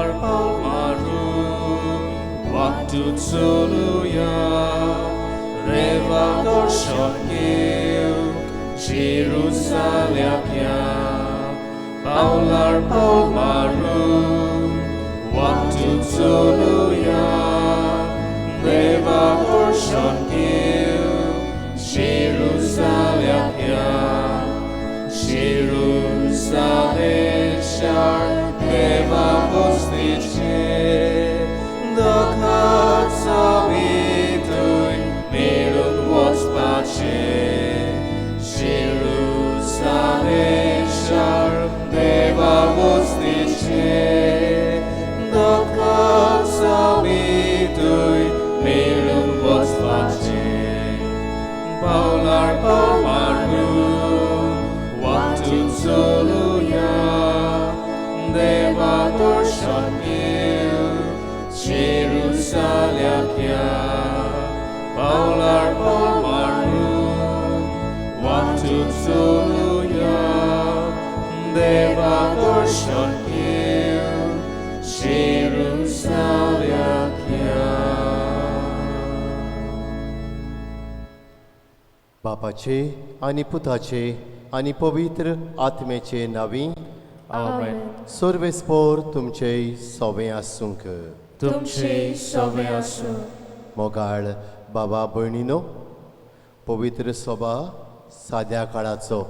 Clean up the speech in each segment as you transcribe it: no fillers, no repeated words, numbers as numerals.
Paular palmaru waktu tuluya Revador shokil Jerusalemnya Paular palmaru waktu tuluya Revador shokil Jerusalemnya Jerusalem shar Deva postiče Dokąd zawituj Mirun wospacie Jerusalem shar Deva postiče Dokąd zawituj Mirun wospacie Paular palmaru Waktu tuluya Deva dorshakil Jerusalemnya Paular palmaru Waktu tuluya Deva dorshakil Jerusalemnya बापाचे आणि पुताचे आणि पवित्र आत्मेचे नावी Amen. सर्वेस्पोर तुमचे सोवे आसूंक तुमचे सवे आसूं मोगाळ बाबा भयणीनो पवित्र सभा साद्या काळाचो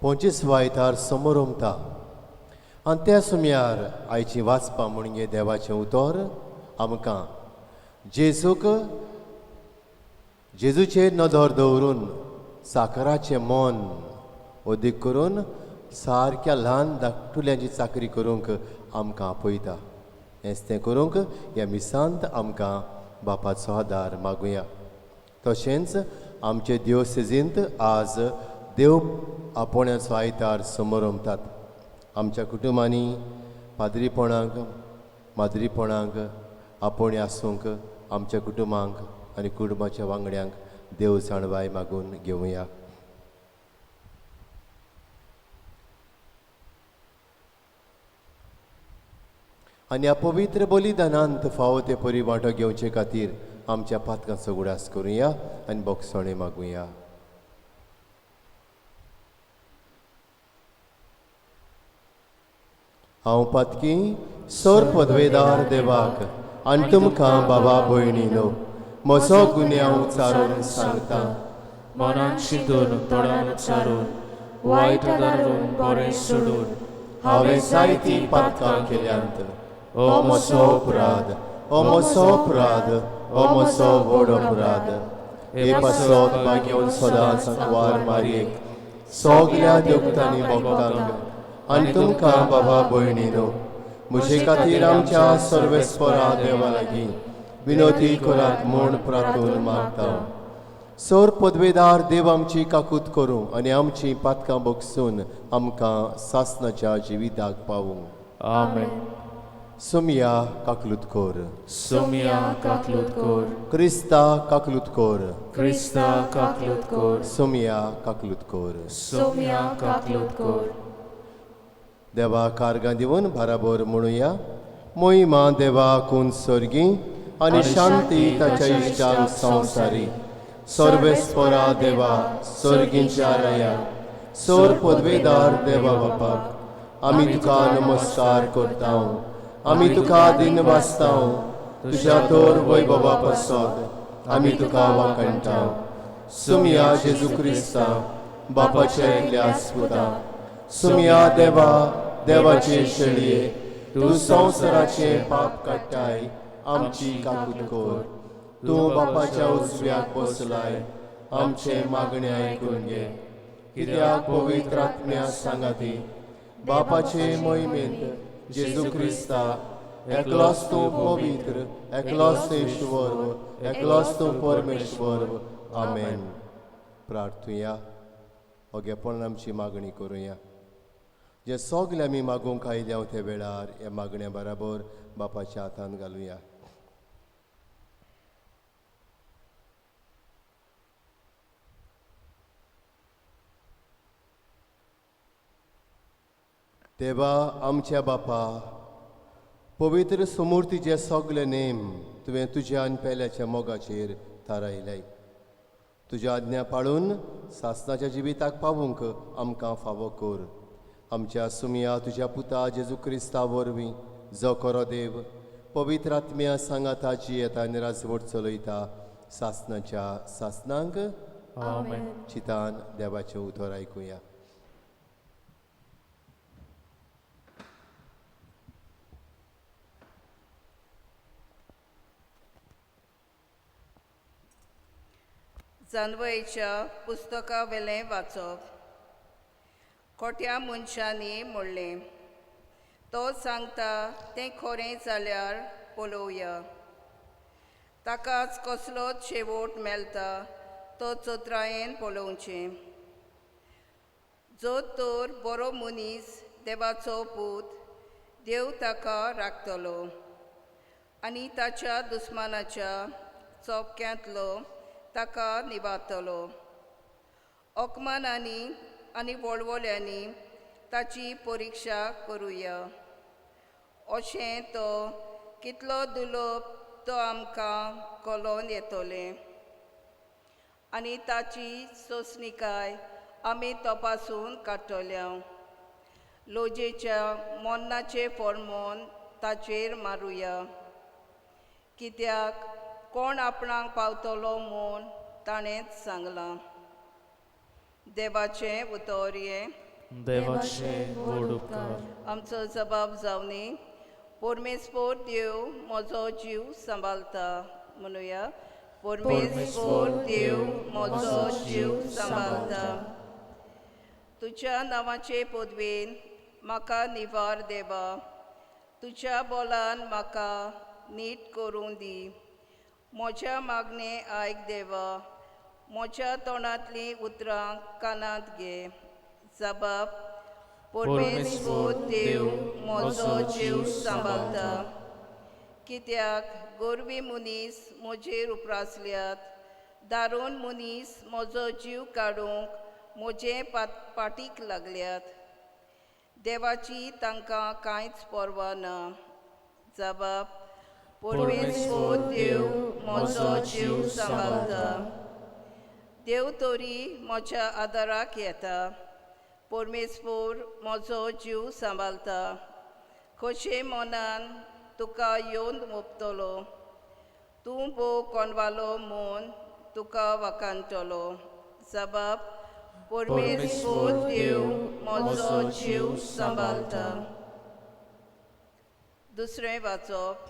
25 वायतार समोर उमता आनी त्या सुमयार आयची वाचपा म्हणजे देवाचें उतर आमकां जेजूचेर नदर दवरून साकराचें मन ओदीक करून सारक्या ल्हान धाकटुल्यांची चाकरी करूंक आमकां आपयता हेंच तें करूंक ह्या मिसांत आमकां बापाचो आदार मागुया तशेंच आमचे दिवसेजींत आज देव आपोवण्याचो आयतार समोर उमतात आमच्या कुटुंबांनी पाद्रीपणांक माद्रीपणांक आपोवणी आसूंक आमच्या कुटुंबांक आनी कुटुंबाच्या वांगड्यांक देव जाणवाय मागून घेवया आनी ह्या पवित्र बलिदानांत फावो ते परी वांटो घेवचे खातीर आमच्या पातकांचो उडास करुया आनी बोगसणे मागुया हांव पातकी सोर पदवेदार देवाक आनी तुमकां बाबा भयणीनो म्हजो गुन्यांव उचारून सांगता मनान चिंतून तोंडान उच्चारून वायट दारून बरें सोडून हांवें जायतीं पातकां केल्यांत ओ म्हजो अपराध ओ म्हजो अपराध ओ म्हजो व्हड अपराध हे पासत घेवन सदांच वार मारयेक सगल्या देवतांनी भक्तांक आनी तुमकां बाबा भयणीनो म्हजे खातीर आमच्या सर्वेस्परा देवा लागीं विनोदी करात म्हूण प्रार्थून मागता सोर पदवेदार देव आमची काकूत करूं आनी आमची पातकां बोगसून आमकां सासणाच्या जिविताक पावूं आमेन सुमया काकलूत कोर सुमया काकलूत कोर क्रिस्ता काकलूत कोर क्रिस्ता काकलूत कोर सुमया काकलूत कोर सुमया काकलूत कोर देवा कारगां दिवन बराबर म्हणुया मोहिमा देवा कोण सर्गी आनी शांती ताच्या इश्टांक संवसारी सर्वेस्परा देवा सर्गींच्या राया सोर पदवेदार देवा बापाक आमी तुका नमस्कार करता आमी तुका दिन वाचता तुज्या तोर वैभवा पासत आमी तुका वाकणटा सुमया जेजू क्रिस्ता बापाचे एकल्या आस्पुता सुमया देवा देवाचे शेळये तूं संवसाराचे पाप काडटाय आमची काकूत कोर तूं बापाच्या उजव्याक बसलाय आमचे मागणे आयकून घे कित्याक पवित्र आत्म्या सांगाती बापाचे मोहिमेंत जेजू क्रिस्ता एकलोच तूं पवित्र एकलोच ईश्वर एकलोच तूं परमेश्वर आमेन प्रार्थुया ओगेपण आमची मागणी करुया जे सगळे आमी मागूंक आयल्या ते वेळार ह्या मागण्या बराबर बापाच्या हातांत घालुया देवा आमच्या बापा पवित्र समूर्तीचे सगळे नेम तुवें तुज्या आनी पेल्याच्या मोगाचेर थारायल्याय. तुज्या आज्ञा पाळून सासणाच्या जिविताक पावूंक आमकां फावो कर. आमच्या सुमिया तुज्या पुता जेजू क्रिस्ता वरवीं जो खरो देव पवित्र आत्म्या सांगाताची येता आनी राजवट चलयता सासणाच्या सासणांक आमेन. चितान देवाचें उतर आयकुया. जानवेच्या पुस्तका वेलें वाचप. खोट्या मनशांनी म्हणलें, तो सांगता तें खरें जाल्यार पळोवया. ताकाच कसलोच शेवट मेळटा तो चोत्रायेन पळोवचें. जो तर बरो मनीस देवाचो पूत देव ताका राखतलो आनी ताच्या दुस्मानाच्या चौक्यांतलो ताका निवारतलो. ओकमानांनी आनी वळवळ्यांनी ताची परिक्षा करुया. अशें तो कितलो दुलोप तो आमकां कळोवन येतलें आनी ताची सोंसणीकाय आमी तपासून काडटल्या. लोजेच्या मोन्नाचें फर्मोन ताचेर मारुया, कित्याक कोण आपणाक पावतलो म्हूण ताणेंच सांगलां. देवाचें उतर हें. देवाचें व्हड उपकार. आमचो जबाब जावनी. परमेस्पोर देव म्हजो जीव सांबाळता. म्हणुया, परमेस्पोर देव म्हजो जीव सांबाळता. तुज्या नांवाचे पदवेन म्हाका निवार देवा. तुज्या बोलान म्हाका नीट करूं दी. म्हज्या मागणें आयक देवा. म्हज्या तोंडांतलीं उतरां कानांत घे. जबाब. परमेस्पोर देव म्हजो जीव सांबाळता. कित्याक गोरवी मनीस म्हजेर उप्रासल्यात. दारून मनीस म्हजो जीव काडूंक म्हजे पाटीक लागल्यात. देवाची तांकां कांयच पर्वा ना. जबाब. परमेस्पोर देव म्हजो जीव सांबाळता. देव तरी म्हज्या आदाराक येता. परमेस्पोर म्हजो जीव सांबाळता. खोशे मनान तुका येवन मोपतलो. तूं भोव कोणवालो म्हूण तुका वखाणटलो. जबाब. परमेस्पोर देव म्हजो जीव सांबाळता. दुसरें वाचप.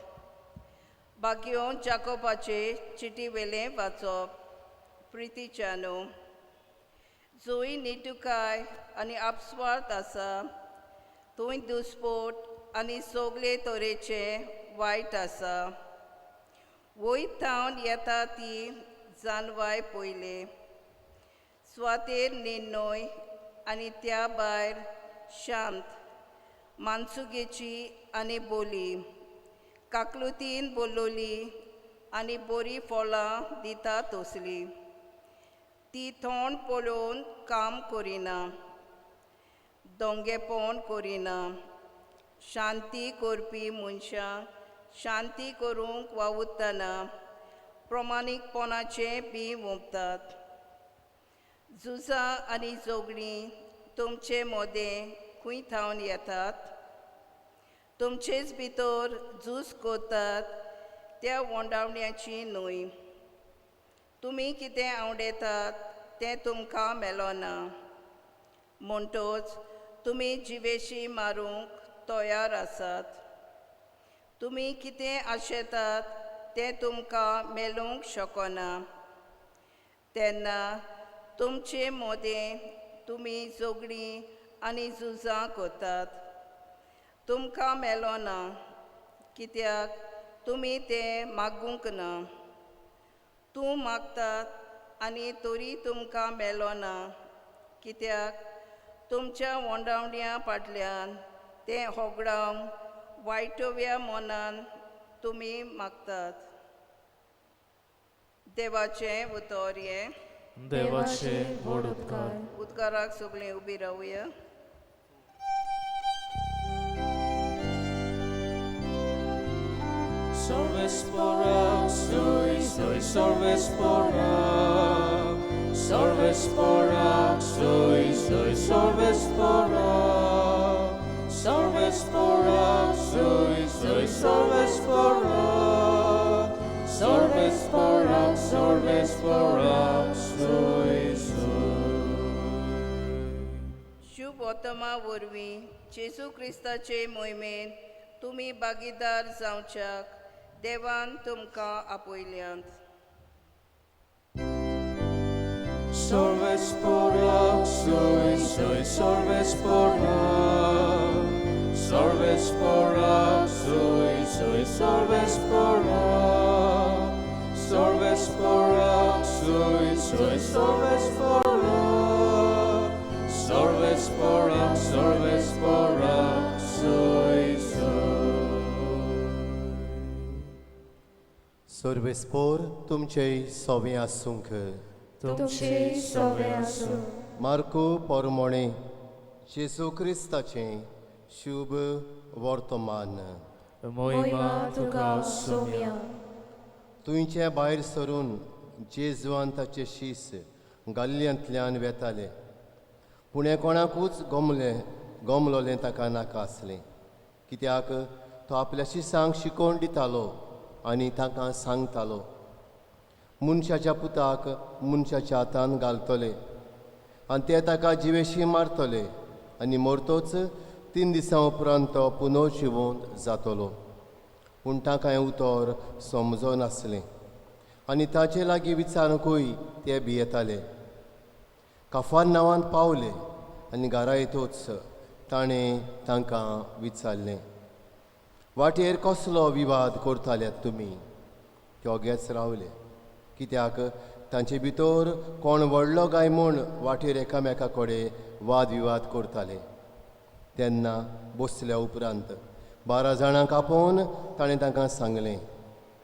भाग्यो जाकोबाचे चिटी वेलें वाचप. प्रितीच्यानो, जूय निटुकाय आनी आपस्वार्थ आसा, थंय दुस्पोट आनी सगळे तरेचे वायट आसा. वयर थावन येता ती जानवाय पयले. स्वातेर निर्णय आनी त्या भायर शांत, मानसुगेची आनी बोली, काकलुतीन बोलोली आनी बरी फळां दिता तसली. ती तोंड पळोवन काम करिना, दोंगेपण करिना. शांती करपी मनशां शांती करूंक वावुरतना प्रमाणीकपणाचें बी ओंपतात. झुजां आनी झगडीं तुमचे मोदें खंय थावन येतात. तुमचेच भितर झूज करतात त्या वोंडावण्याची न्हय. तुमी कितें आवडेतात तें तुमकां मेळना. म्हणटच तुमी जिवेशी मारूंक तयार आसात. तुमी कितें आशेतात तें तुमकां मेळूंक शकना. तेन्ना तुमचे मोदें तुमी झगडीं आनी झुजां करतात. तुमकां मेळना कित्याक तुमी तें मागूंक ना. तूं मागतात आनी तरी तुमकां मेळना कित्याक तुमच्या वोंडावण्या फाटल्यान तें होगडावंक वायटव्या मनान तुमी मागतात. देवाचें उतर हें. देवाचें व्हड उपकार. उद्गाराक सगळीं उबी रावया. Sorvesporak, sui, sui, sorvesporak. Sorvesporak, sui, sui, sorvesporak. Sorvesporak, sui, sui, sorvesporak. Sorvesporak, sorvesporak, sui, sui. शुभ ओतमा वरवीं जेजू क्रिस्ताचे मोहिमेन तुमी भागीदार जावच्याक देवान तुमकां आपयल्यांत. Sorvesporak, sui, sui, sorvesporak. Sorvesporak, sui, sui, sorvesporak. Sorvesporak, sui, sui, sorvesporak. Sorvesporak, sorvesporak, sui, sui. Sorvespor तुमचे सोवे आसूंक. तुमचे सोवे आसूं. मार्को पोरमोणे जेजू क्रिस्ताचें शुभ वर्तमान. मोहिमा तुका सोम्या. तुयचे भायर सरून जेजुआन ताचे शीस गाल्ल्यांतल्यान वेताले. पूण कोणाकूच गमलोलें ताका नाका आसलें, कित्याक तो आपल्या शिसांक शिकोवन दितालो आनी तांकां सांगतालो, मनशाच्या पुताक मनशाच्या हातान घालतले आनी ते ताका जिवेशी मारतले आनी मरतोच 3 दिसां उपरांत तो पुनो जिवंत जातलो. पूण ताका हें उतर समजो नासलें आनी ताचे लागीं विचारूंकूय ते भियेताले. काफार नांवांत पावले आनी घरा येतूच ताणें तांकां विचारलें, वाटेर कसलो विवाद करताल्यात तुमी? ते ओगेच रावले, कित्याक तांचे भितर कोण व्हडलो काय म्हूण वाटेर एकामेका कडेन वाद विवाद करताले. तेन्ना बसल्या उपरांत 12 जाणांक आपोवन ताणें तांकां सांगलें,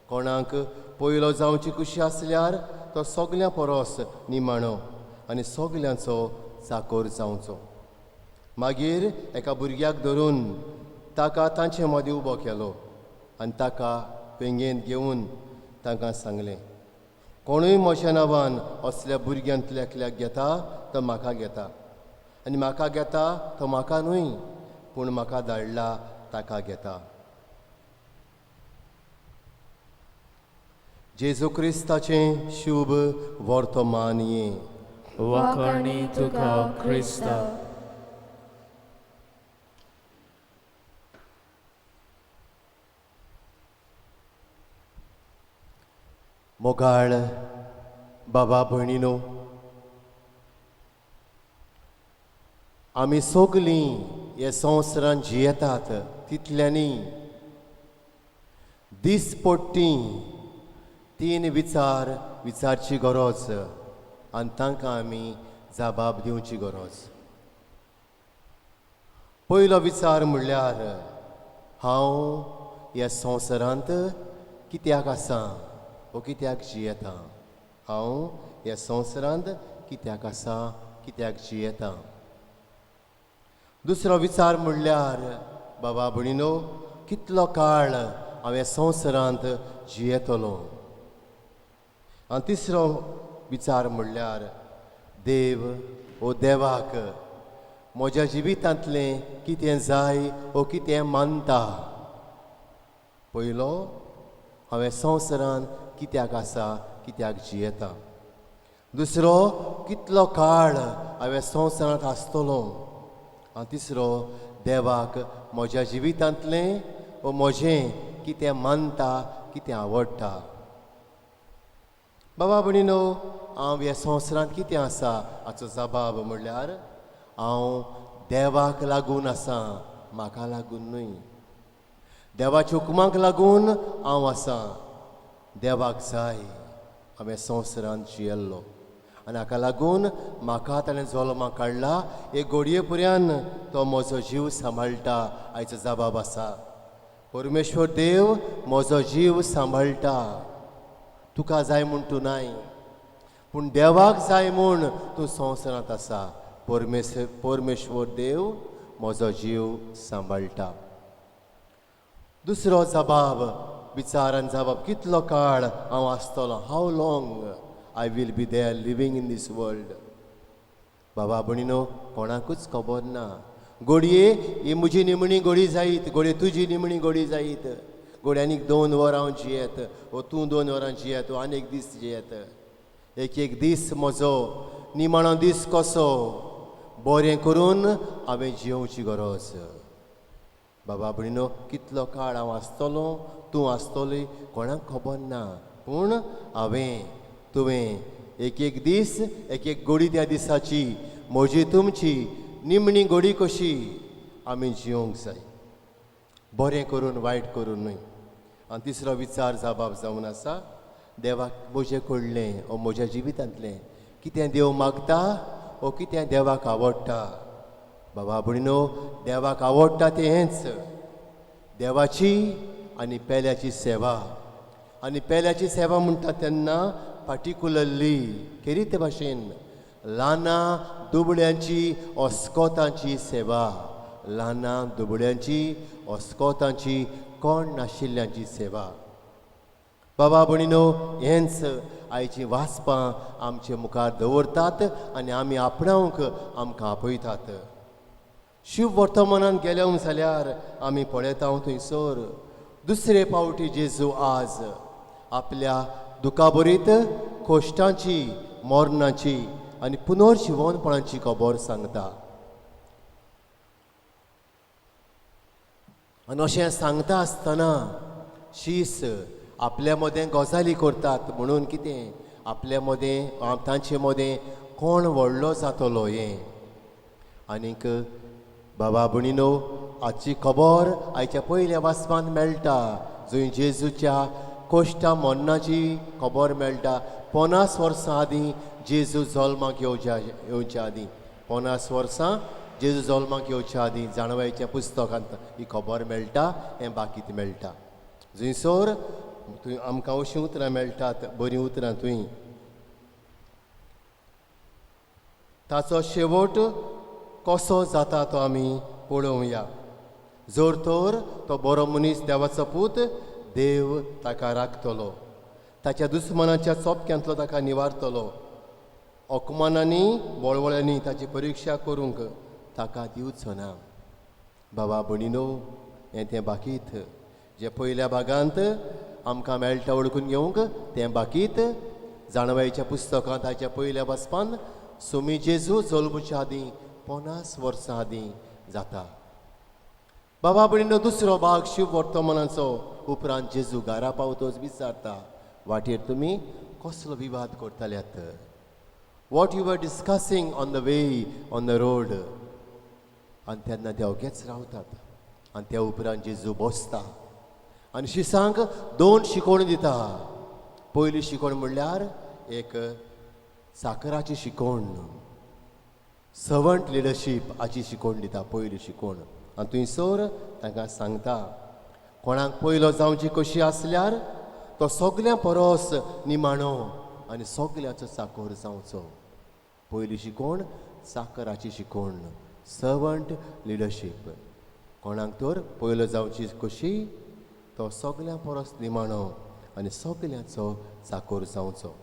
कोणाक पयलो जावची कुशी आसल्यार तो सगल्या परस निमाणो आनी सगल्यांचो चाकर जावचो. मागीर एका भुरग्याक धरून ताका तांचे मदीं उबो केलो आनी ताका पेंगेंत घेवन तांकां सांगलें, कोणूय म्हज्या नांवान असल्या भुरग्यांतल्या एकल्याक घेता तो म्हाका घेता आनी म्हाका घेता तो म्हाका न्हय, पूण म्हाका धाडला ताका घेता. जेजू क्रिस्ताचें शुभ वर्तमान ये. वाखाणी तुका क्रिस्ता. मोगाळ बाबा भयणीनो, आमी सगलीं हे संवसारांत जियेतात तितल्यांनी दिसपट्टी 3 विचार विचारची गरज आनी तांकां आमी जबाब दिवची गरज. पयलो विचार म्हणल्यार हांव ह्या संवसारांत कित्याक आसा वो कित्याक जियेता. हांव ह्या संवसारांत कित्याक आसा, कित्याक जियेता. दुसरो विचार म्हणल्यार बाबा भयणीनो, कितलो काळ हांव ह्या संवसारांत जियेतलो. आनी तिसरो विचार म्हणल्यार देव वो देवाक म्हज्या जिवितांतलें कितें जाय वो कितें मानता. पयलो हांव ह्या संवसारांत कित्याक आसा, कित्याक जियेता. दुसरो कितलो काळ हांव ह्या संवसारांत आसतलो. आनी तिसरो देवाक म्हज्या जिवितांतलें वो म्हजें कितें मानता, कितें आवडटा. बाबा भयणीनो, हांव ह्या संवसारांत कितें आसा हाचो जबाब म्हणल्यार हांव देवाक लागून आसा, म्हाका लागून न्हय. देवाच्या हुकमाक लागून हांव आसा. देवाक जाय हांव ह्या संवसारांत जियेल्लो आनी हाका लागून म्हाका ताणें जल्माक काडला. एक घडये पर्यंत तो म्हजो जीव सांबाळटा हाचो जबाब आसा. परमेश्वर देव म्हजो जीव सांबाळटा. तुका जाय म्हूण तूं नाय, पूण देवाक जाय म्हूण तूं संवसारांत आसा. परमेश्वर देव म्हजो जीव सांबाळटा. दुसरो जबाब विचारान जावप कितलो काळ हांव आसतलो, how long I will be there living in this world. बाबा भणीनो, कोणाकूच खबर ना. घोडये ही म्हजी निमणी घोडी जायत, घोडये तुजी निमणी घोडी जायत. घोडे आनीक 2 वरां जियेत, वो तूं 2 वरां जियेत, वो आनीक दीस जियेत. एक एक दीस म्हजो निमाणो दीस कसो बरें करून हांवें जियोवची गरज. बाबा भणीनो, कितलो काळ हांव आसतलो, तूं आसतली, कोणाक खबर ना. पूण हांवें तुवें एक एक दीस, एक एक घोडी त्या दिसाची, म्हजी तुमची निमणी घोडी कशी आमी जियोंक जाय, बरें करून वायट करून न्हय. आनी तिसरो विचार जाबाब जावन आसा, देवाक म्हजें कडलें ओ म्हज्या जिवितांतलें कितें देव मागता ओ कितें देवाक आवडटा. बाबा भणीनो, देवाक आवडटा तें हेंच, देवाची आनी पेल्याची सेवा. आनी पेल्याची सेवा म्हणटा तेन्ना पार्टिक्युलरली खेरीत भाशेन ल्हानां दुबळ्यांची अस्कोतांची सेवा, ल्हानां दुबळ्यांची अस्कोतांची कोण नाशिल्ल्यांची सेवा. बाबा भणीनो, हेंच आयचीं वाचपां आमचे मुखार दवरतात आनी आमी आपणावंक आमकां आपयतात. शिव वर्तमानान गेले जाल्यार आमी पळयता थंयसर दुसरे पावटी जेजू आज आपल्या दुखाबरीत कोश्टांची, मरणाची आनी पुनर्जिवनपणाची खबर सांगता. आनी अशें सांगता आसतना शीस आपल्या मदें गजाली करतात म्हणून कितें आपल्या मदें तांचे मदें कोण व्हडलो जातलो हें. आनीक बाबा भणीनो, आजची खबर आयच्या पयल्या वाचपान मेळटा, जंय जेजूच्या कोश्टा मरणाची खबर मेळटा. 50 वर्सां आदीं जेजू जल्माक येवच्या आदीं, 50 वर्सां जेजू जल्माक येवच्या आदीं जाणवायच्या पुस्तकांत ही खबर मेळटा. हें बाकीत मेळटा. जंयसर थंय आमकां अशीं उतरां मेळटात, बरीं उतरां थंय. ताचो शेवट कसो जाता तो आमी पळोवया. जर तर तो बरो मनीस देवाचो पूत, देव ताका राखतलो, ताच्या दुस्मनाच्या चोपक्यांतलो ताका निवारतलो, ओकमानांनी बळवळ्यांनी ताची परिक्षा करूंक ताका दिवचो ना. बाबा भणीनो, हें तें बाकीत जे पयल्या भागांत आमकां मेळटा वळखून घेवंक, तें बाकीत जाणवायच्या पुस्तकांत ताच्या पयल्या वाचपान सुमी जेजू जल्माच्या आदीं 50 वर्सां आदीं जाता. बाबा भणीनो, दुसरो भाग शिव वर्तमानाचो उपरांत जेजू घरा पावतोच विचारता, वाटेर तुमी कसलो विवाद करताल्यात? What you were discussing on the way on the road. आनी तेन्ना ते ओगेच रावतात. आनी त्या उपरांत जेजू बसता आनी शिसांक 2 शिकोवणी दिता. पयली शिकोवण म्हणल्यार एक साकराची शिकोवण, सर्वंट लिडरशीप हाची शिकोवण दिता, पयली शिकोवण. आनी थंयसर तांकां सांगता, कोणाक पयलो जावची कशी आसल्यार तो सगळ्यां परस निमाणो आनी सगळ्याचो चाकोर जावचो. पयली शिकोवण साकराची शिकोवण, सर्वंट लिडरशीप. कोणाक तर पयलो जावची कशी तो सगळ्यां परस निमाणो आनी सगळ्याचो चाकोर जावचो.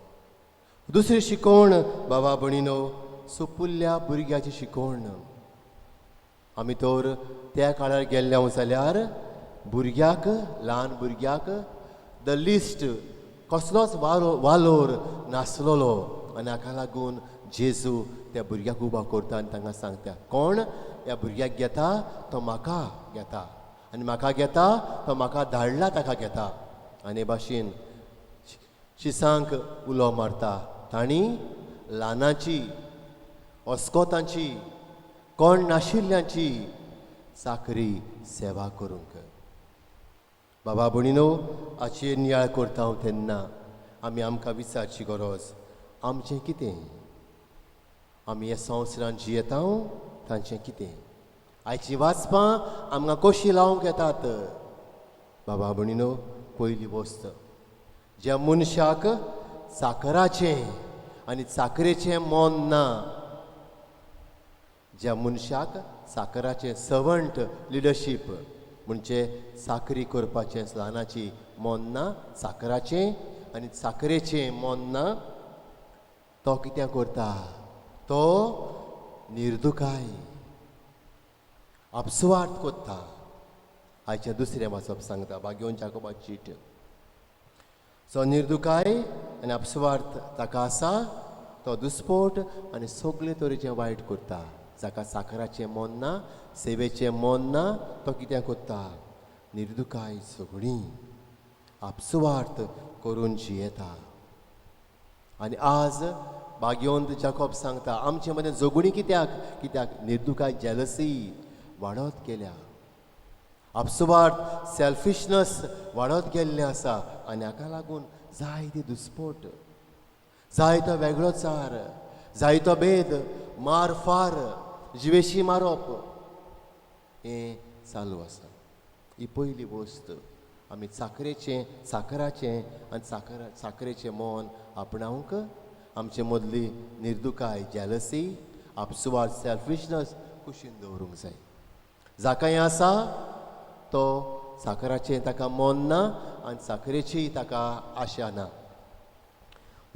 दुसरी शिकोवण बाबा भणीनो, सुपुल्ल्या भुरग्याची शिकोवण. आमी तर त्या काळार गेल्ले जाल्यार भुरग्याक, ल्हान भुरग्याक द लिस्ट कसलोच वालोर नासलोलो. आनी हाका लागून जेजू त्या भुरग्याक उबा करता आनी तांकां सांगता, कोण ह्या भुरग्याक घेता तो म्हाका घेता, आनी म्हाका घेता तो म्हाका धाडला ताका घेता. आनी भाशेन शिसांक उलो मारता. तांणी ल्हानाची, अस्कोतांची, कोण नाशिल्ल्यांची चाकरी सेवा करूंक. बाबा भणीनो, हाचेर नियाळ करता हांव तेन्ना आमी आमकां विचारची गरज, आमचें कितें? आमी ह्या संवसारांत जियेता तांचें कितें? आयचीं वाचपां आमकां कशीं लावंक येतात? बाबा भणीनो, पयली वस्त, ज्या मनशाक साकराचें आनी चाकरेचें मोन ना, ज्या मनशाक साकराचें सर्वंट लिडरशीप म्हणजे साखरी करपाचें ल्हानाची मोन ना साकराचें आनी साखरेचें मोन ना तो कितें करता तो निर्दुकाय आपसुवार्थ कोत्ता आयचें दुसरें वाचप सांगता भाग्योन जाकोबाची चीट सो निर्दुकाय आनी आपसुवार्थ ताका आसा तो दुस्पोट आनी सगळे तरेचें वायट करता जाका साखराचें मोन ना सेवेचें मोन ना तो कितें करता निर्दुकाय सगळीं आपसुवार्थ करून जियेता आनी आज भाग्योंत जाकोब सांगता आमचे मदें झगडीं कित्याक निर्दुकाय जेलसी वाडत गेल्या आपसुवार्थ सेल्फिशनस वाडत गेल्लें आसा आनी हाका लागून जायते दुस्पोट जायतो वेगळोचार जायतो भेद मार फार जिवेशी मारप हें चालू आसा ही पयली वस्त आमी साखराचें आनी साखरेचें मोन आपणावंक आमचे मदली निर्दुकाय जेलसी आपसुवार्थ सेल्फिशनस कुशीन दवरूंक जाय जाका हें आसा तो साखराचें ताका मोन ना आनी साखरेची ताका आशा ना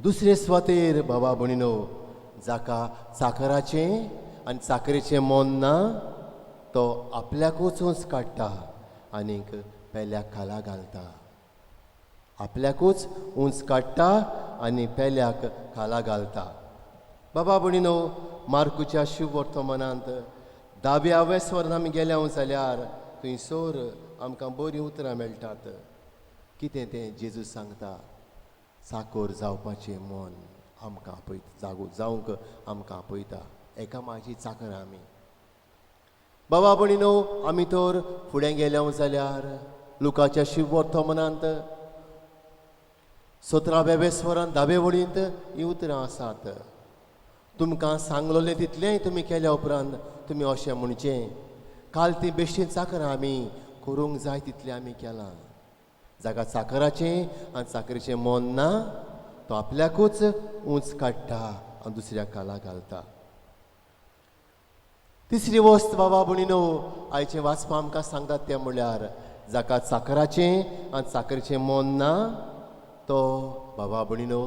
दुसरे स्वातेर बाबा भणिनो जाका साखराचें आनी साखरेचें मोन ना तो आपल्याकूच उंच काडटा आनीक पेल्याक खाला घालता आपल्याकूच उंच काडटा आनी पेल्याक खाला घालता बाबा भणिनो मार्कुच्या शुभ वर्तमानांत 10व्या स्वरान आमी गेल्या जाल्यार थंयसर आमकां बरीं उतरां मेळटात कितें तें जेजू सांगता साकोर जावपाचें मोन आमकां आपयता जावंक आमकां आपयता एका माची चाकर आमी बाबा भणिनो आमी तर फुडें गेल्या जाल्यार लुकाच्या शुभ वर्तमानांत 17व्या स्वरान 10वे वळींत हीं उतरां आसात तुमकां सांगलोलें तितलेंय तुमी केल्या उपरांत तुमी अशें म्हणचें काल ती बेश्टीन चाकर आमी करूंक जाय तितलें आमी केलां जाका साखराचें आनी साखरेचें मोन ना तो आपल्याकूच उंच काडटा आनी दुसऱ्याक खाला घालता तिसरी वस्त बाबा भणिनो आयचें वाचपा आमकां सांगतात तें म्हळ्यार जाका साखराचें आनी साखरेचें मोन ना तो बाबा भणिनो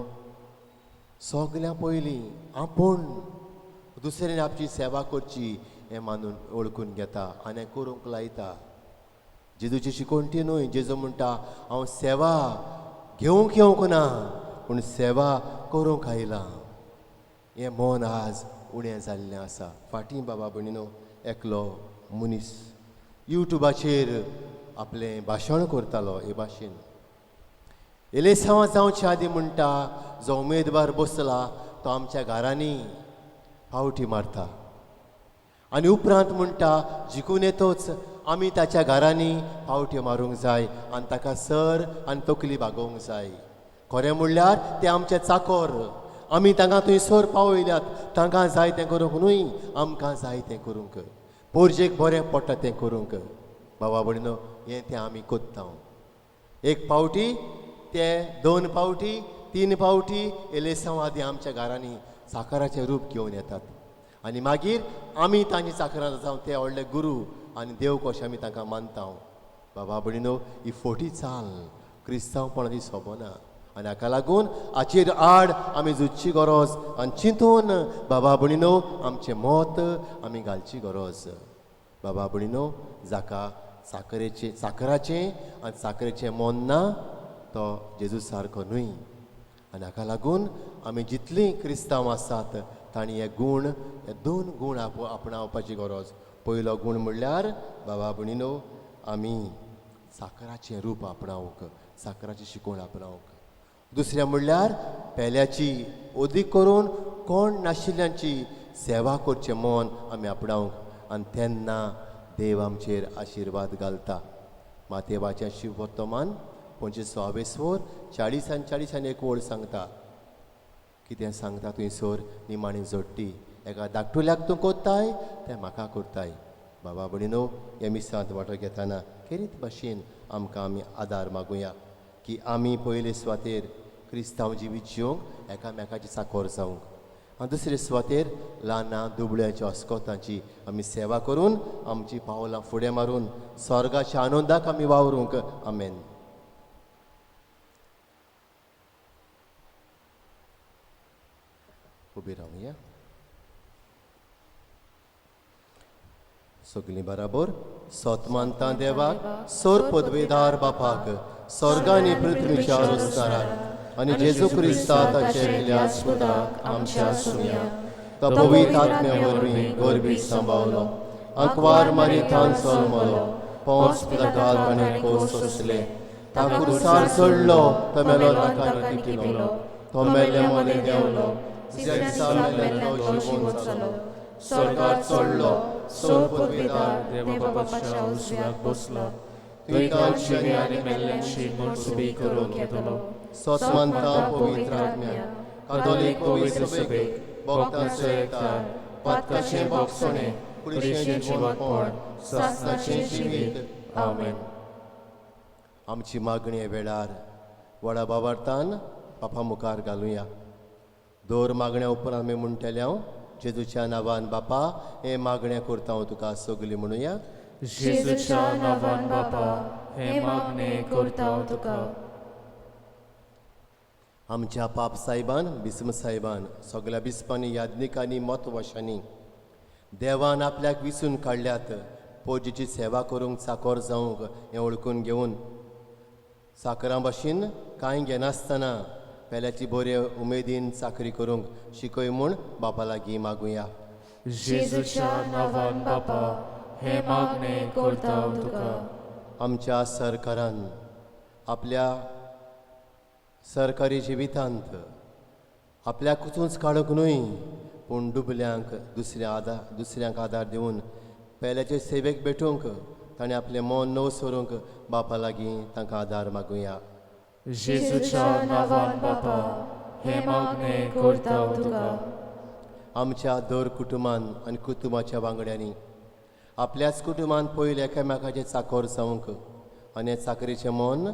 सगल्या पयलीं आपूण दुसऱ्यान आपची सेवा करची हें मानून वळखून घेता आनी करूंक लायता जेजूची शिकोवणी न्हय जेजू म्हणटा हांव सेवा घेवंक येवंक ना पूण सेवा करूंक आयलां हें मोन आज उणें जाल्लें आसा फाटीं बाबा भणिनो एकलो मनीस युट्यूबाचेर आपलें भाशण करतालो हे भाशेन एलेसांवां जावच्या आदीं म्हणटा जो उमेदवार बसला तो आमच्या घरांनी फावटी मारता आनी उपरांत म्हणटा जिखून येतोच आमी ताच्या घरांनी फावटी मारूंक जाय आनी ताका सर आनी तकली भागोवंक जाय खरें म्हणल्यार ते आमचे चाकर आमी तांकां थंयसर पावयल्यात तांकां जाय तें करूंक न्हय आमकां जाय तें करूंक पोरजेक बरें पडटा तें करूंक बाबा भणिनो हें तें आमी कोत्ता एक पावटी ते 2 पावटी 3 पावटी एलेसांव आदी आमच्या घरांनी साखराचें रूप घेवन येतात आनी मागीर आमी तांची चाकरां जावं ते व्हडले गुरू आनी देव कशें आमी तांकां मानता बाबा भणिनो ही फोटी चाल क्रिस्तांवपणाची सोबना आनी हाका लागून हाचेर आड आमी झुजची गरज आनी चिंतून बाबा भणिनो आमचें मत आमी घालची गरज बाबा भणिनो जाका साखराचें आनी साखरेचें मोन ना तो जेजू सारको न्हय आनी हाका लागून आमी जितलीं क्रिस्तांव आसात तांणी हे 2 गूण आपणावपाची गरज पयलो गूण म्हणल्यार बाबा भणिनो आमी साखराचें रूप आपणावंक साखराची शिकोवण आपणावंक दुसरें म्हणल्यार पेल्याची अदीक करून कोण नाशिल्ल्यांची सेवा करचें मोन आमी आपणावंक आनी तेन्ना देव आमचेर आशिर्वाद घालता मातेवाचें शिव वर्तमान 25 स्वर 40 आनी 40 वळ सांगता कितें सांगता थंयसर निमाणी जोडटी एका धाकटुल्याक तूं कोत्ताय तें म्हाका करताय बाबा भणिनो हे मिसांत वांटो घेतना खेरीत भाशेन आमकां आमी आदार मागुया की आमी पयले सुवातेर क्रिस्तांव जिवीत जिवंक एकामेकाची साकोर जावंक आनी दुसरे सुवातेर ल्हाना दुबळ्यांच्या अस्कोतांची आमी सेवा करून आमची पावलां फुडें मारून स्वर्गाच्या आनंदाक आमी वावरूंक. आमेन. उबी रावया. सगळीं बराबर सोतमानता देवाक, सोर पदवेदार बापाक, स्वर्ग आनी पृथ्वीच्या अरुस्ताराक आनी जेजू क्रिस्ता ताचे इल्यास पुताक आमच्या सुम्या तो पवित्र आत्म्या वरवीं गोरबी सांबावलो, अंकवार मारितान सोलमलो, पोंच पिलातालपणे कोस सोंसले, ता कुरसार चडलो, तो मेलो ताका निकिलो, तो मेल्ले मोले देंवलो, दिसा मेल्लो जिवून जालो, स्वर्गात चडलो, सोर पदवेदार देवा बापाच्या उजव्याक बसला. थंय गांवची आनी मेल्ल्यांची मनसुबी करून घेतलो. सोतमानता पवित्र आत्म्या, कातोलीक पवित्र सभेक, भक्तांचो एकठांय, पातकाचें भोगसणें, कुडीचें जिवंतपण, सासणाचें जिवीत. आमेन. आमची मागणी वेळार व्हडा बाबार्थान बापा मुखार घालुया. दोर मागण्या उपरांत आमी म्हणटले हांव जेजूच्या नांवान बापा हे मागण्या करता हांव तुका सगली म्हणुया. जेजूच्या नांवान बापा हे मागणे करता हांव तुका. आमच्या पाप साहेबान बिस्म साहेबान सगळ्या बिस्पांनी याज्ञिकांनी मत वशांनी देवान आपल्याक विसून काडल्यात पोजीची सेवा करूंक चाकोर जावंक हें ओळखून घेवन साकरां भाशेन कांय घेनासतना पेल्याची बरे उमेदीन चाकरी करूंक शिकय म्हूण बापा लागीं मागुया. जेजूच्या नांवान बापा हे मागणे करता हांव तुका. आमच्या सरकारान आपल्या सरकारी जिवितांत आपल्याकूच काडूंक न्हय पूण दुबल्यांक दुसऱ्यांक आदार दिवन पेल्याचे सेवेक भेटूंक ताणें आपलें मन नव सोरूंक बापा लागीं तांकां आदार मागुया. जेजूच्या नांवान बापा हे मागणे करता हांव तुका. आमच्या दर कुटुंबान आनी कुटुंबाच्या वांगड्यांनी आपल्याच कुटुंबान पयले एकामेकाचे चाकोर जावंक आनी चाकरीचें मन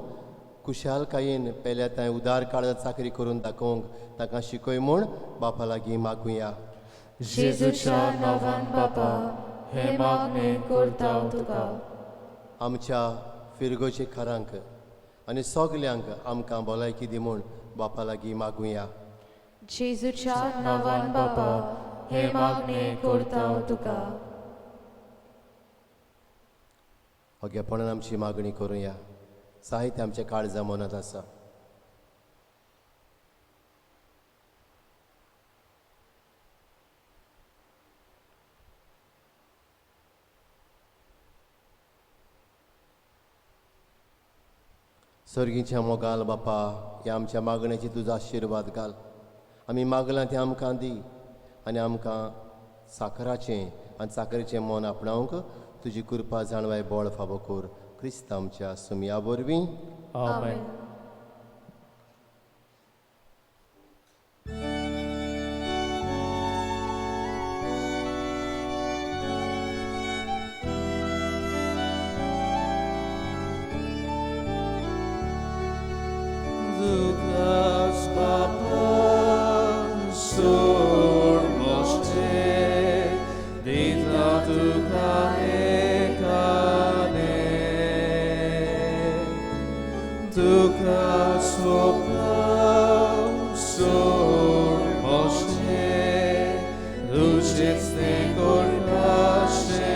कुशालकायेन पेल्या थंय उदार काळ चाकरी करून दाखोवंक ताका शिकय म्हूण बापा लागीं मागुया. जेजूच्या नांवान बापा हे मागणे करता हांव तुका. आमच्या फिरगोचे खरांक आनी सगल्यांक आमकां भलायकी दी म्हूण बापा लागीं मागुया. जेजूच्या नांवान बापा हे मागणे करता हांव तुका. ओगेपणान आमची मागणी करुया. साहित्य आमच्या काळजा मनात आसा. सर्गीच्या मोगाल बापा ह्या आमच्या मागण्याची तुजो आशिर्वाद घाल. आमी मागलां तें आमकां दी आनी आमकां साकराचें आनी चाकरेचें मन आपणावंक तुजी कृपा जाणवाय बोळ फावो कर. क्रिस्त आमच्या सुमया वरवीं. आमेन. Lucas Papa sur moście dita tuka ekane tuka sopra sur moście luczecny korpaszele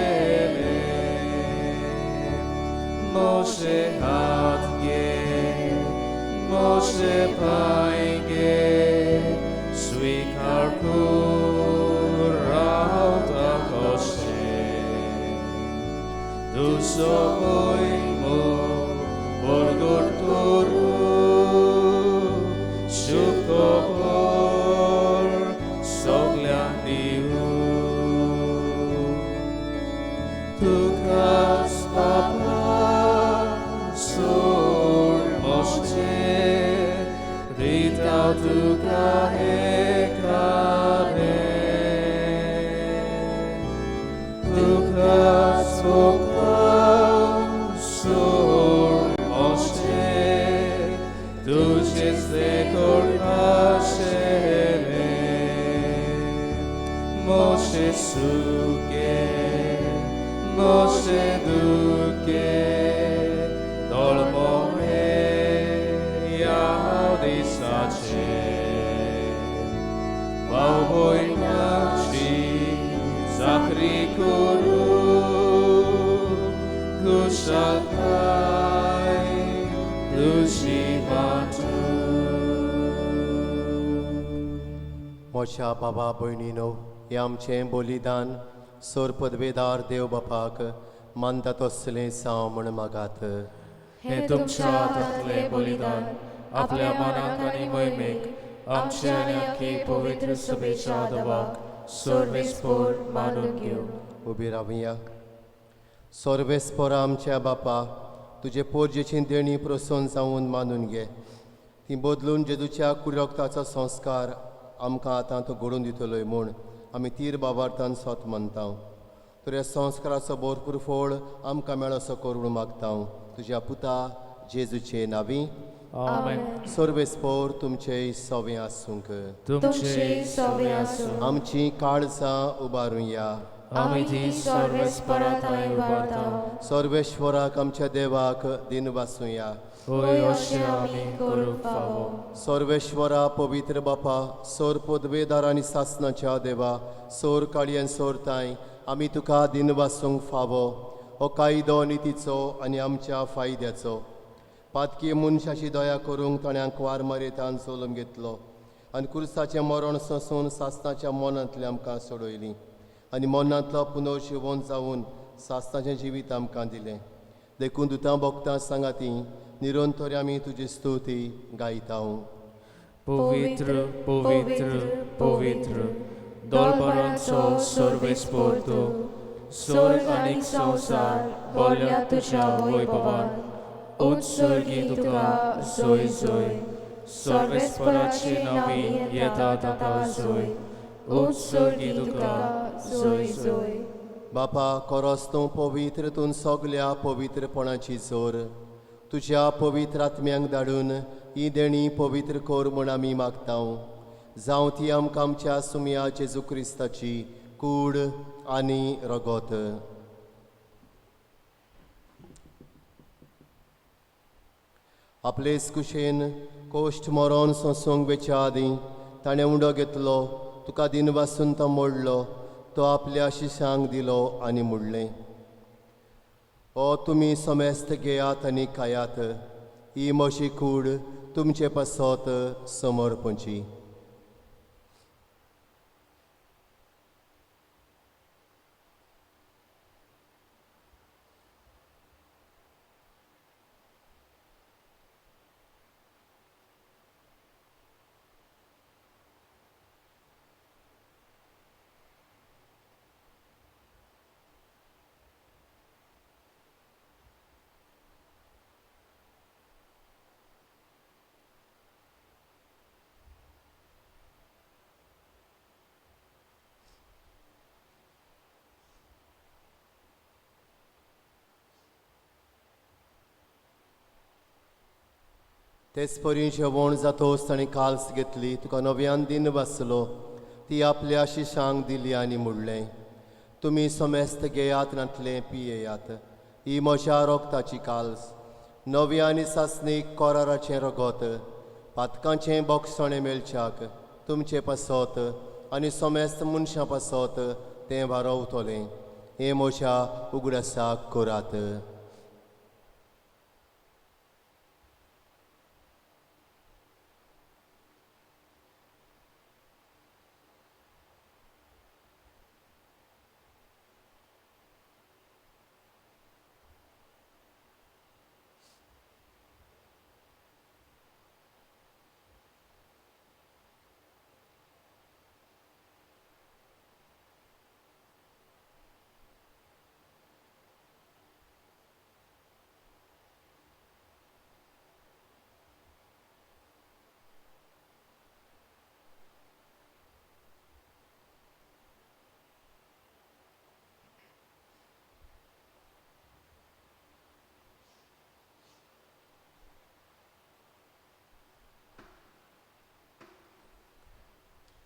mosze hatgie Moshe paige svikar kurauta koshe tu sohoimo borgortoru shukopor sogliandiu tu kas papa sur moshte Ritau tuka ekane Tuka sopra sur moște Tu ce-ți de corpașele 모세 수께 모세 두께 돌모해 야디 사체 와우보이나시 자크리 쿠루 구사카이 두시마투 मोशा बाबा भयणीनो हे आमचें बलिदान सोर पदवेदार देव बापाक मानता तसलें साव म्हण मागात. हे तुमच्या हातांतले बलिदान आपल्या मनाक आनी मोहिमेक आमचे आनी आख्खी पवित्र सभेच्या आदवाक सर्वेस्पोर मानून घेवं. उबी रावया. सर्वेस्पोरा आमच्या बापा तुजे पोरजेची देणी प्रसन्न जावन मानून घे. ती बदलून जेजूच्या कुडरक्ताचो संस्कार आमकां आतां तो घडोवन दितलोय म्हूण आमी तीर बाबार्थान सोत मानता. तर ह्या संस्काराचो भरपूर फळ आमकां मेळोसो करूण मागता तुज्या पुता जेजूचे नांवी. आमेन. सर्वेस्पोर तुमचे सवें आसूंक. तुमचे सवे आसूं. आमची काळजां उबारुया. आमी ती सर्वेस्पराताय उबारता. सर्वेश्वराक आमच्या देवाक दिन वासूया. होय अशें आमी करूंक फावो. सर्वेश्वरा पवित्र बापा सोर पदवेदार आनी सासणाच्या देवा सोर काळयेन सोरताय आमी तुका दिन वासूंक फावो. हो कायदो नितीचो आनी आमच्या फायद्याचो. पातकी मनशाची दया करूंक ताणें वार मारयेतान सोलून घेतलो आनी कुर्साचें मरण सोंसून सासणाच्या मनांतली आमकां सोडयली आनी मनांतलो पुनर्जिवन जावन सासणाचें जिवीत आमकां दिलें. देखून दुतां भोगतां सांगाती निरंतर आमी तुजी स्तुती गायता. पवित्र पवित्र पवित्र दोलपरांचो सर्वेस्पोर तूं स्वर्ग आनी संवसार बोल्या तुज्या वैभवान उत्सर्गी तुका जोय जोय. सर्वेस्पराची नांवी येता ताका जोय. उत्सर्गी तुका जोय जोय. बापा खरोच तूं पवित्र तूं सगल्या पवित्रपणाची जोर तुज्या पवित्र आत्म्यांक धाडून ही देणी पवित्र कोर म्हूण आमी मागता. जावं ती आमकां आमच्या सुमया जेजू क्रिस्ताची कूड आनी रगत. आपलेच कुशेन कोश्ट मरण सोंसूंक वेच्या आदीं ताणें उंडो घेतलो तुका दिन वासून तो मोडलो तो आपल्या शिशांक दिलो आनी मुडलें. ओ तुमी समेस्त घेयात आनी खायात. ही म्हशी कूड तुमचे पासत समर्पणची. तेच परी जेवण जातोच ताणें काल्स घेतली तुका नव्यान दिन वाचलो ती आपल्या शिशांक दिली आनी मुडलें. तुमी समेस्त घेयात नातलें पियेयात. ही म्हज्या रोगताची काल्स नव्या आनी सासणीक कोराराचें रगत पातकांचें बोगसणें मेळच्याक तुमचे पासत आनी समेस्त मनशां पासत तें वारवतलें. हें म्हज्या उगडासाक करात.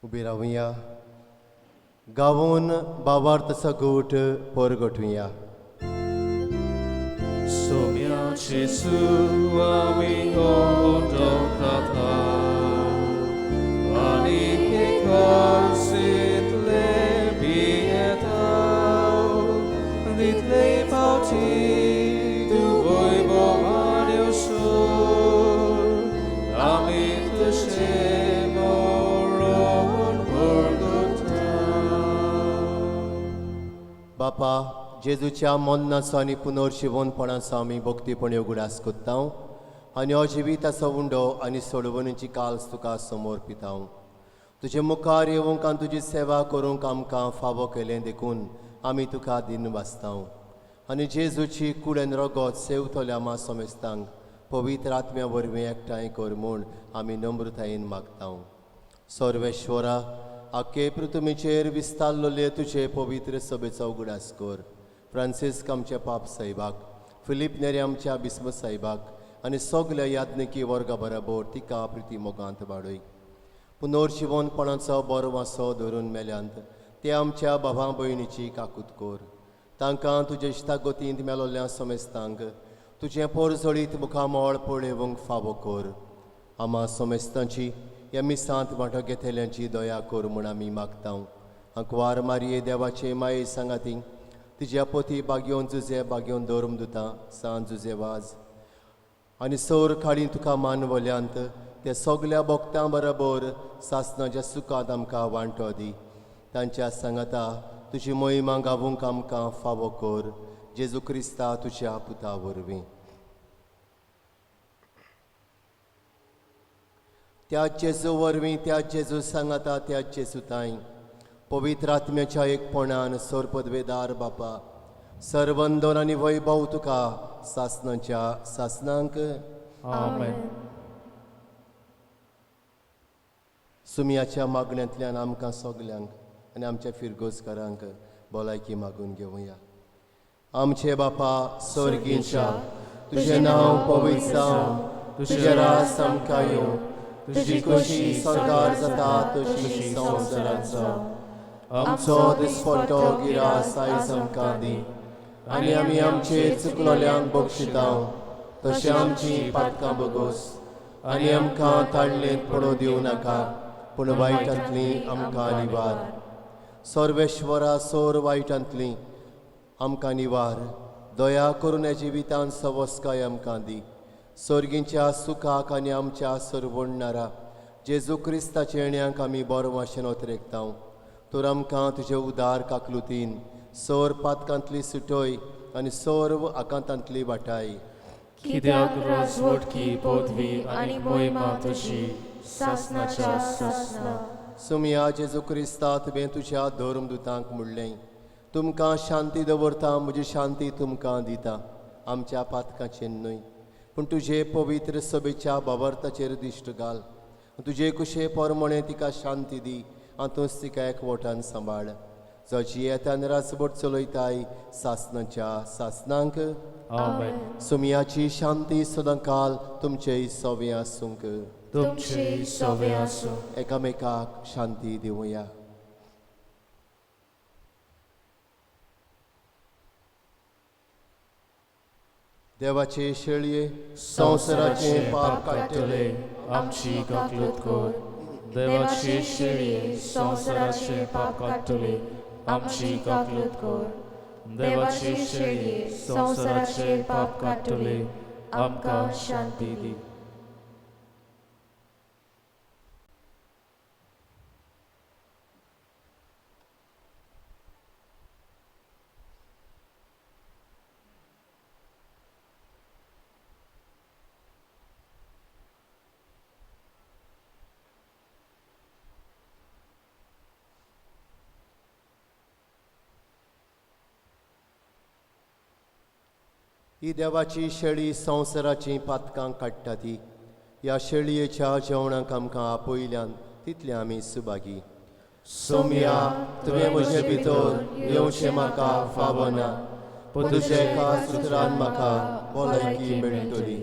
उबी रावया. गावून भावार्थाचो गूट परगटुया. सोम्याचे सुवामी ओडोकाता आनी हे खोर्सितले बियेताव दितले पावटी तू वैभव मान्योसोर आमी तुझे मोरोन परगटा. बापा, जेजूच्या मोन्नाचो आनी पुनर्शिवनपणाचो आमी भक्तीपणी उगडास कोत्ता आनी हो जिविताचो उंडो आनी सोडवणीची काल्स तुका समर्पिता. तुजे मुखार येवंक आनी तुजी सेवा करूंक आमकां फावो केलें देखून आमी तुका दिन वाचता आनी जेजूची कुडेन रगत सेवतल्या मा समेस्तांक पवित्र आत्म्या वरवीं एकठांय कर म्हूण आमी नम्रतायेन मागता. सर्वेश्वरा, आख्खे पृथ्वीचेर विस्तारलोले तुजे पवित्र सभेचो उगडास कर. फ्रांसिस्क आमच्या पाप साहिबाक, फिलीप नेरे आमच्या बिस्म साहिबाक आनी सगल्या याज्ञिकी वर्गा बरोबर तिका प्रिती मोगांत वाडय. पुनर्शिवनपणाचो बरो वासो धरून मेल्यांत ते आमच्या भावां भयणीची काकूत कर. तांकां तुजे इश्टागतींत मेलोल्ल्या समेस्तांक तुजें पोरजोळीत मुखामोळ पळोवंक फावो कर. आम्हा समेस्तांची ह्या मिसांत वांटो घेतल्यांची दया कर म्हूण आमी मागता. अंकवार मारये देवाचे माये सांगाती तिच्या पोती बागयोन जुजे बागयोन दौरम दुता सांज जुजे वाज आनी सौर खाडी तुका मानवल्यांत त्या सगल्या भक्तां बरोबर सासणाच्या सुखांत आमकां वांटो दी. तांच्या सांगाता तुजी मोहिमा गावूंक आमकां फावो कर. जेजू क्रिस्ता तुज्या पुता वरवीं. त्या जेजू वरवीं त्या जेजू सांगाता त्या जेजू ताई पवित्र आत्म्याच्या एकपणान सरपदवेदार बापा सर्वंदन आनी वैभव तुका सासणाच्या सासणांक आमेन. सुमयाच्या मागण्यांतल्यान आमकां सगल्यांक आनी आमच्या फिरगोजकारांक भलायकी मागून घेवया. आमचे बापा स्वर्गींच्या तुजें नांव पवित्र जावं, तुजें राज आमकां येवं, तुजी कशी सरकार जाता तशी संवसारांत जावं. आमचो दिसपट्टो गिरास आयज आमकां दी आनी आमी आमचेर चुकलोल्यांक बक्षिता तशें आमची पातकां बगोस आनी आमकां ताळलेंत पडो दिवं नाका पूण वायटांतली आमकां निवार. सर्वेश्वरा सोर वायटांतली आमकां निवार. दया करून ह्या जिवितांत सवस्काय आमकां दी. सर्गींच्या सुखाक आनी आमच्या सरवडणारा जेजू क्रिस्ताच्या येण्याक आमी बरो भाशेन ओतरेकता. तर आमकां तुजे उदार काकलुतीन सौर पातकांतली सुटोय आनी सर्व आकांतांतली वाटाय. कित्याक राजवटकी पदवी आनी मोहिमा तुजी सासणाच्या सासणा. सुमया जेजू क्रिस्ता तुवें तुज्या धर्मदुतांक म्हणलें तुमकां शांती दवरता म्हजी शांती तुमकां दिता. आमच्या पातकाचेर न्हय पूण तुजे पवित्र सभेच्या भावार्थाचेर दिश्ट घाल. तुजे कुशे परमणे तिका शांती दी आतूंच तिका एकवटान सांबाळ. जची येतान राजवट चलयताय सासणाच्या सासणांक आमेन. सुमयाची शांती सदांकाल तुमचे सवे आसूंक. तुमचे सवे आसूं. एकामेकाक शांती दिवया. देवाचे शेळये संवसाराचे पाप काडटले आमची काकलूत कर. देवाचे शेळये संवसाराचे पाप काडटले आमची काकलूत कर. देवाचे शेळये संवसाराचे पाप काडटले आमकां शांती दी. ही देवाची शेळी संवसाराची पातकां काडटा ती. ह्या शेळयेच्या जेवणाक आमकां आपयल्यान तितले आमी सुभागी. सोम्या तुवें म्हजे भितर येवचें म्हाका फावो ना पूण तुज्या एका सुत्रान म्हाका भलायकी मेळटली.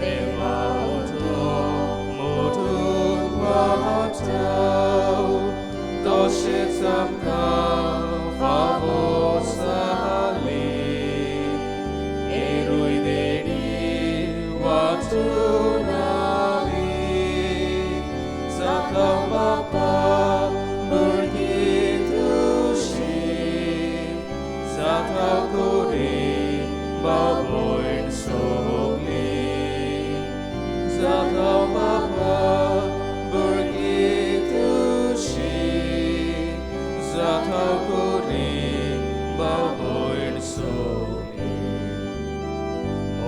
Levauto, motur quatau, docet samcam favos ali, erui deni watunavi, zakam bapa begitu shi, zakam kuri baboin sogli, zakam bapa begitu shi, zakam kuri baboin sogli.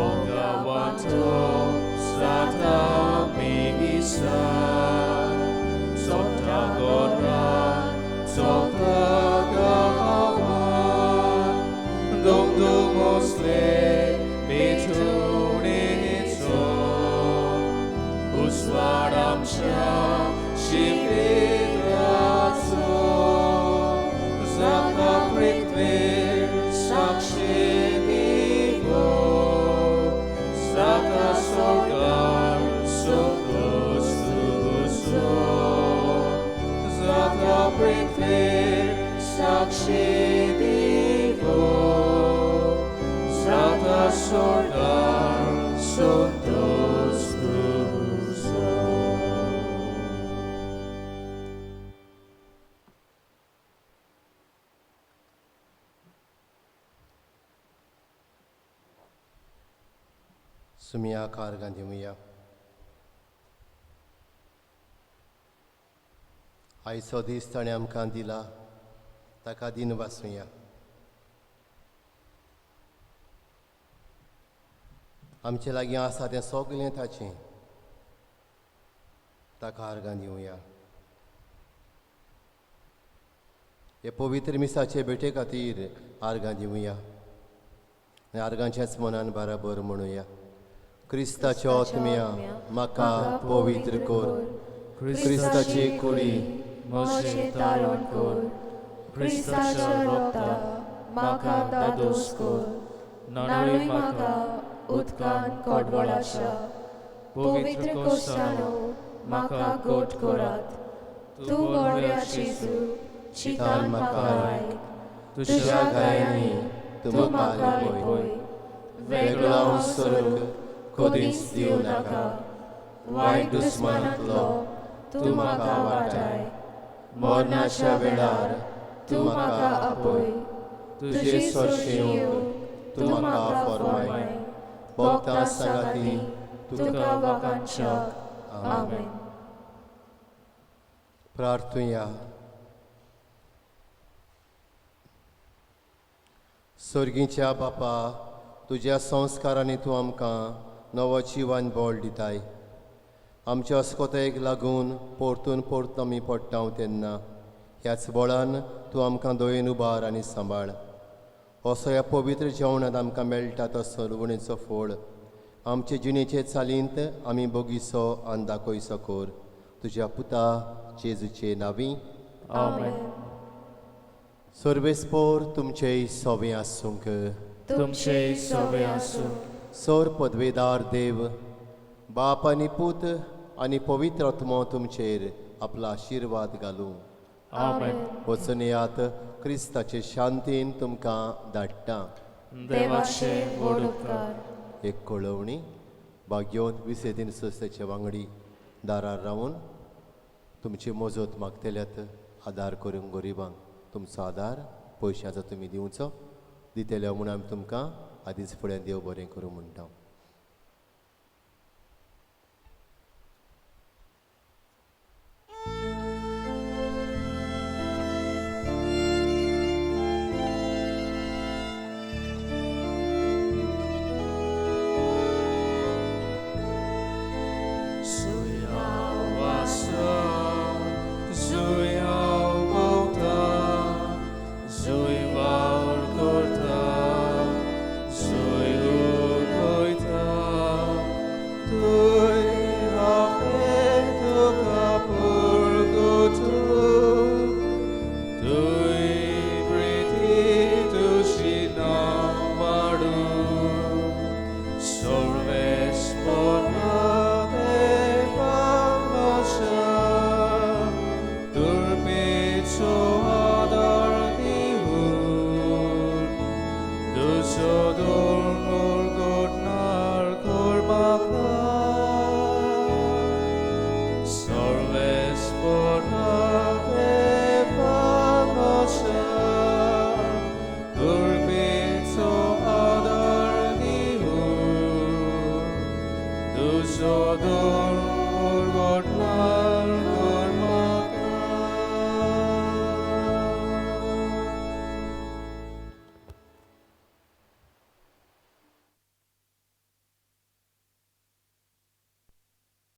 Oga wanto sata misa, sota gora, sota gawan, dom mosle mitunitso, uswaram sha shivitratso, zaka pritvir sakshinivo, zaka sorgar sokostuso, zaka pritvir sakshinivo, zaka sorgar sokostuso. सुमिया कारगांधी मुया आयचो दीस ताणें आमकां दिला ताका दिन वासुया. आमचे लागीं आसा तें सगलें ताचें, ताका आर्गां दिवया. हे पवित्र मिसाचे भेटे खातीर आर्गां दिवया आनी आर्गांचेच मनान बराबर म्हणुया. क्रिस्ताच्या आत्म्या म्हाका पवित्र कर, क्रिस्ताची कुडी मोशे तारण कर, क्रिस्ताच्या रोगता म्हाका दादोस कर, नाणूय म्हाका उदकान कडवळाच्या, पवित्र कोस्तानो म्हाका गोट करात. तूं बऱ्या जेजू चितान म्हाका आयक, तुज्या गायांनी तूं म्हाका लिपय. वेगळो हांव सोडूंक कधीच दिवं नाका, वायट दुस्मानांतलो तूं म्हाका वाटाय. मरणाच्या वेळार तूं म्हाका आपय, तुजे सोर्शे येवंक तूं म्हाका फर्माय. भक्तां सांगाती तुका वाकांशाक. आमेन. प्रार्थुया. स्वर्गीच्या बापा, तुज्या संस्कारांनी तूं आमकां नवो जिवन बोळ दिताय. आमच्या अस्कोतायेक लागून परतून आमी पडटाव तेन्ना ह्याच बोळान तूं आमकां दोयेन उबार आनी सांबाळ. असो ह्या पवित्र जेवणांत आमकां मेळटा तो सरवणेचो फळ आमचे जिणेचे चालींत आमी बोगिसो आनी दाखयसो कर. तुज्या पुता जेजूचे नांवी. आमेन. सर्वेस्पोर तुमचेय सोबे आसूंक. तुमचे सोबे आसूं. सोर पदवेदार देव, बाप आनी पूत आनी पवित्र आत्मो तुमचेर आपलो आशिर्वाद घालूं. आमेन. वचून येयात, क्रिस्ताचे शांतीन तुमकां धाडटा. देवाचे व्हड उपकार. एक कळवणी. भाग्योन विसेतीन संस्थेचे वांगडी दारार रावन तुमची मजत मागतल्यात आदार करूंक गरिबांक. तुमचो आदार पयशांचो तुमी दिवचो. दितले म्हूण आमी तुमकां आदींच फुडें देव बरें करूं म्हणटा. Zui Sodor, Urgot na